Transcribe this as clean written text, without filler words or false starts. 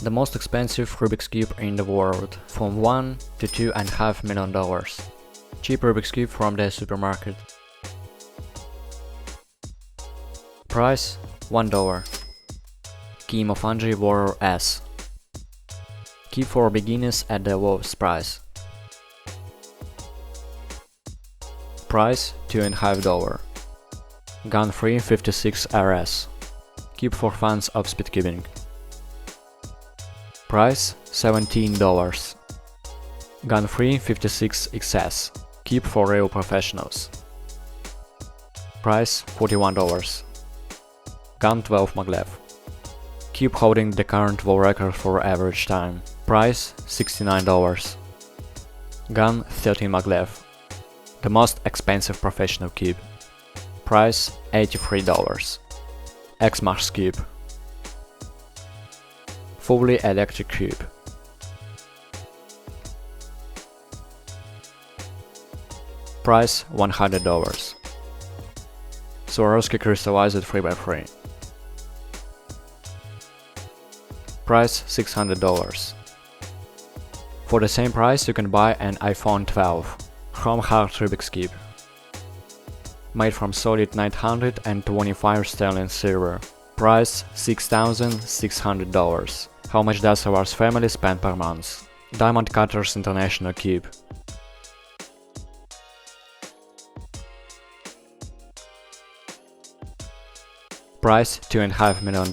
The most expensive Rubik's Cube in the world, from $1 to $2.5 million. Cheap Rubik's Cube from the supermarket. Price $1. Kimo Fungi Warrior S. Cube for beginners at the lowest price. Price $2.5. Gun Free 56 RS. Cube for fans of speedcubing. Price $17. Gun Free 56 XS. Cube for real professionals. Price $41. Gun 12 maglev. Cube holding the current world record for average time. Price $69. Gun 13 maglev. The most expensive professional cube. Price $83. X-Max Cube. Fully electric cube. Price $100. Swarovski crystallized 3x3. Price $600. For the same price you can buy an iPhone 12 Chrome Hard Rubik's Cube. Made from solid 925 sterling silver. Price $6,600. How much does our family spend per month? Diamond Cutters International Cube. Price $2.5 million.